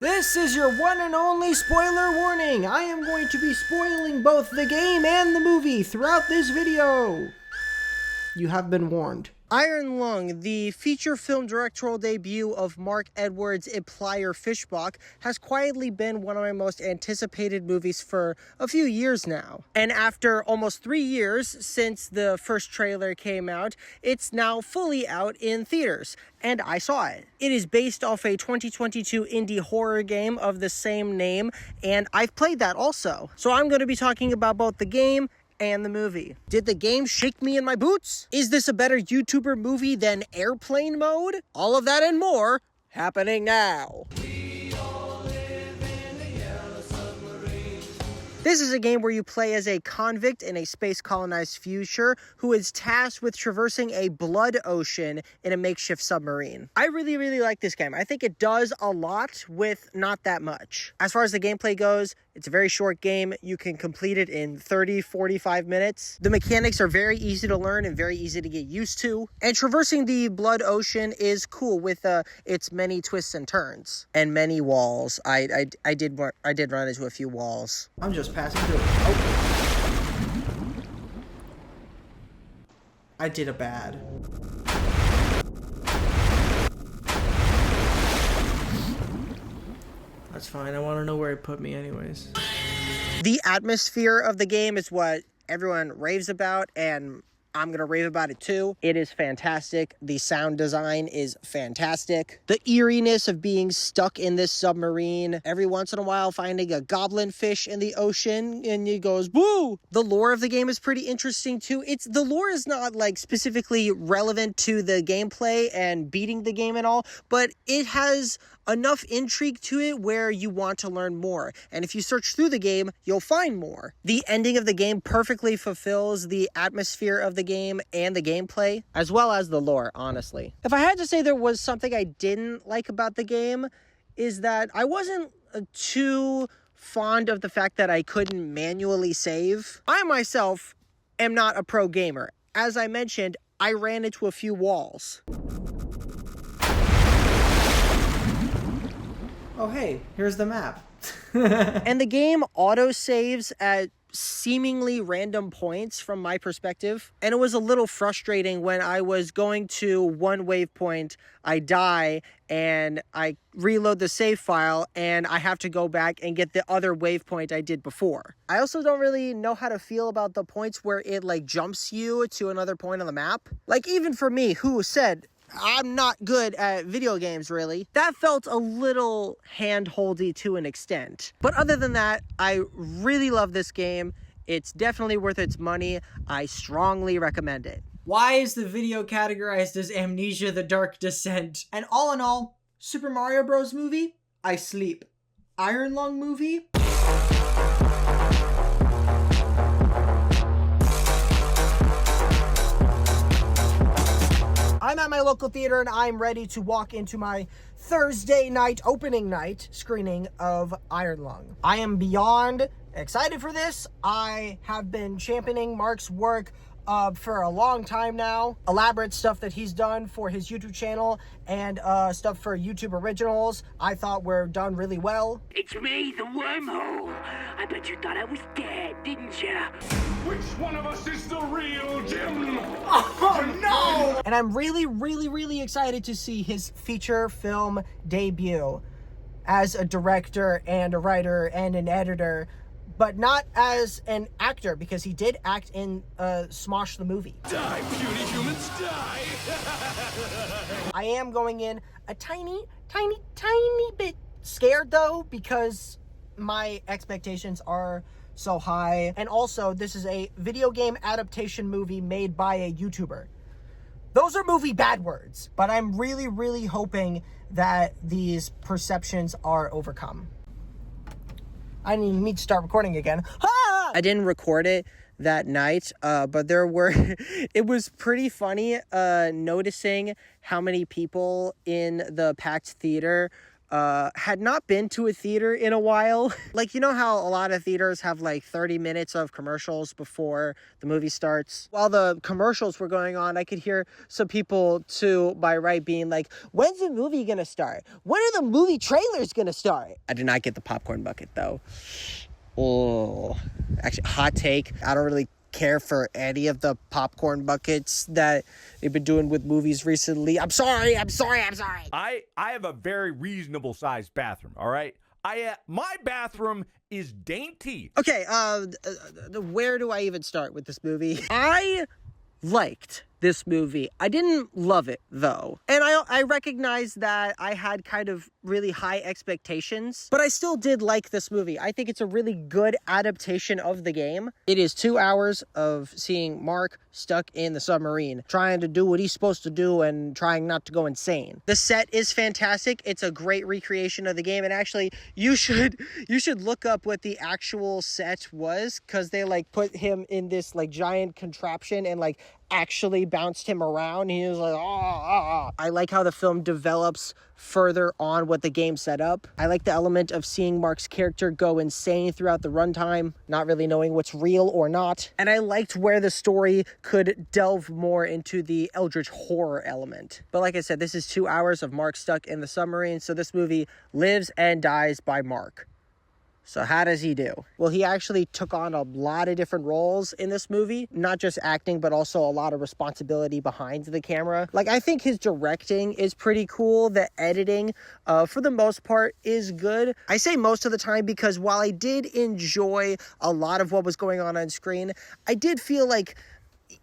This is your one and only spoiler warning. I am going to be spoiling both the game and the movie throughout this video. You have been warned. Iron Lung, the feature film directorial debut of Mark Edwards' Plier Fishbach, has quietly been one of my most anticipated movies for a few years now. And after almost 3 years since the first trailer came out, it's now fully out in theaters, and I saw it. It is based off a 2022 indie horror game of the same name, and I've played that also. So I'm going to be talking about both the game and the movie. Did the game shake me in my boots? Is this a better YouTuber movie than Airplane Mode? All of that and more happening now. This is a game where you play as a convict in a space-colonized future who is tasked with traversing a blood ocean in a makeshift submarine. I really like this game. I think it does a lot with not that much. As far as the gameplay goes, it's a very short game. You can complete it in 30-45 minutes. The mechanics are very easy to learn and very easy to get used to. And traversing the blood ocean is cool with its many twists and turns and many walls. I did run into a few walls. I'm just passing through. Oh. I did a bad. That's fine. I want to know where it put me anyways. The atmosphere of the game is what everyone raves about, and I'm going to rave about it too. It is fantastic. The sound design is fantastic. The eeriness of being stuck in this submarine, every once in a while finding a goblin fish in the ocean, and it goes, boo! The lore of the game is pretty interesting too. The lore is not like specifically relevant to the gameplay and beating the game and all, but it has enough intrigue to it where you want to learn more. And if you search through the game, you'll find more. The ending of the game perfectly fulfills the atmosphere of the game and the gameplay, as well as the lore, honestly. If I had to say there was something I didn't like about the game, is that I wasn't too fond of the fact that I couldn't manually save. I myself am not a pro gamer. As I mentioned, I ran into a few walls. Oh, hey, here's the map. And the game auto-saves at seemingly random points from my perspective. And it was a little frustrating when I was going to one waypoint, I die, and I reload the save file, and I have to go back and get the other waypoint I did before. I also don't really know how to feel about the points where it, like, jumps you to another point on the map. Like, even for me, who said I'm not good at video games, really, that felt a little hand-holdy to an extent. But other than that, I really love this game. It's definitely worth its money. I strongly recommend it. Why is the video categorized as Amnesia: The Dark Descent? And all in all, Super Mario Bros. Movie? I sleep. Iron Lung movie? I'm at my local theater and I'm ready to walk into my Thursday night, opening night screening of Iron Lung. I am beyond excited for this. I have been championing Mark's work for a long time now. Elaborate stuff that he's done for his YouTube channel and stuff for YouTube originals I thought were done really well. It's me, the wormhole. I bet you thought I was dead, didn't ya? Which one of us is the real Jim? Oh no! And I'm really excited to see his feature film debut as a director and a writer and an editor, but not as an actor, because he did act in Smosh the movie. Die, puny humans, die! I am going in a tiny bit scared, though, because my expectations are so high. And also, this is a video game adaptation movie made by a YouTuber. Those are movie bad words, but I'm really hoping that these perceptions are overcome. I didn't even need to start recording again. Ah! I didn't record it that night, but it was pretty funny noticing how many people in the packed theater had not been to a theater in a while. Like, you know how a lot of theaters have like 30 minutes of commercials before the movie starts? While the commercials were going on, I could hear some people to my right being like, when's the movie gonna start? When are the movie trailers gonna start? I did not get the popcorn bucket though. Oh, actually, hot take. I don't really care for any of the popcorn buckets that they've been doing with movies recently. I'm sorry. I have a very reasonable sized bathroom, all right? My bathroom is dainty. Okay, where do I even start with this movie? I liked this movie. I didn't love it though. And I recognize that I had kind of really high expectations, but I still did like this movie. I think it's a really good adaptation of the game. It is 2 hours of seeing Mark stuck in the submarine, trying to do what he's supposed to do and trying not to go insane. The set is fantastic. It's a great recreation of the game. And actually, you should look up what the actual set was, because they like put him in this like giant contraption and like actually bounced him around. He was like, I like how the film develops further on what the game set up. I like the element of seeing Mark's character go insane throughout the runtime, not really knowing what's real or not. And I liked where the story could delve more into the eldritch horror element. But like I said, this is 2 hours of Mark stuck in the submarine, so this movie lives and dies by Mark. So how does he do? Well, he actually took on a lot of different roles in this movie, not just acting, but also a lot of responsibility behind the camera. Like, I think his directing is pretty cool. The editing, for the most part, is good. I say most of the time because while I did enjoy a lot of what was going on screen, I did feel like,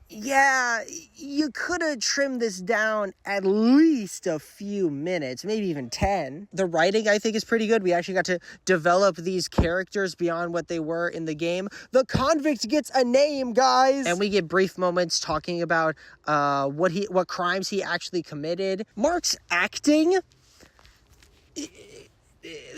yeah, you could have trimmed this down at least a few minutes, maybe even 10. The writing, I think, is pretty good. We actually got to develop these characters beyond what they were in the game. The convict gets a name, guys! And we get brief moments talking about what crimes he actually committed. Mark's acting,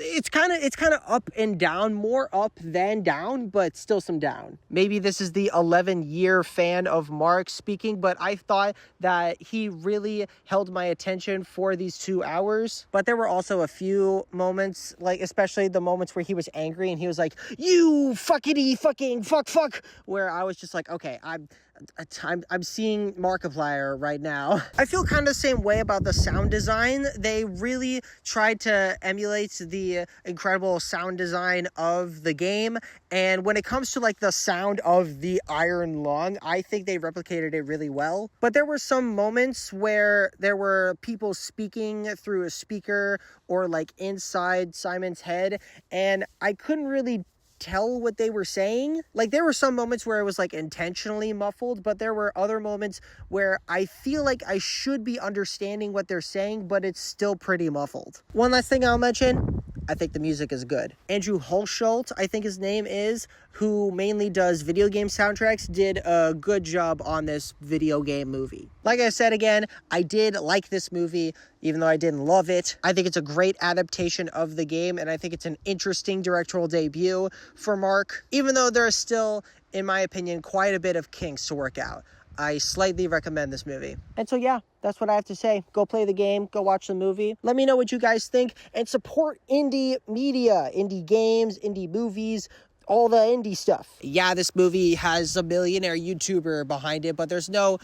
it's kind of up and down, more up than down, but still some down. Maybe this is the 11-year fan of Mark speaking, but I thought that he really held my attention for these 2 hours. But there were also a few moments, like especially the moments where he was angry and he was like, "You fuckity fucking fuck," where I was just like, okay, I'm seeing Markiplier right now. I feel kind of the same way about the sound design. They really tried to emulate the incredible sound design of the game. And when it comes to like the sound of the Iron Lung, I think they replicated it really well. But there were some moments where there were people speaking through a speaker or like inside Simon's head, and I couldn't really tell what they were saying. Like, there were some moments where it was like intentionally muffled, but there were other moments where I feel like I should be understanding what they're saying, but it's still pretty muffled. One last thing I'll mention, I think the music is good. Andrew Hulshult, I think his name is, who mainly does video game soundtracks, did a good job on this video game movie. Like I said again, I did like this movie, even though I didn't love it. I think it's a great adaptation of the game, and I think it's an interesting directorial debut for Mark, even though there is still, in my opinion, quite a bit of kinks to work out. I slightly recommend this movie. And so yeah, that's what I have to say. Go play the game, go watch the movie. Let me know what you guys think, and support indie media, indie games, indie movies, all the indie stuff. Yeah, this movie has a millionaire YouTuber behind it, but there's no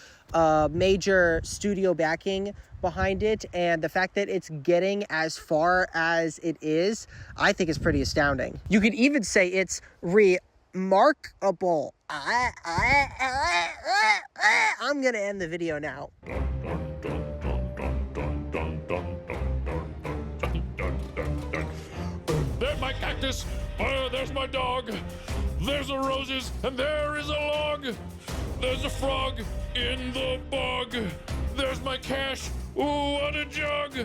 major studio backing behind it, and the fact that it's getting as far as it is, I think is pretty astounding. You could even say it's remarkable. I'm gonna end the video now. There's my cactus. There's my dog. There's the roses, and there is a log. There's a frog in the bog. There's my cash. Ooh, what a jug.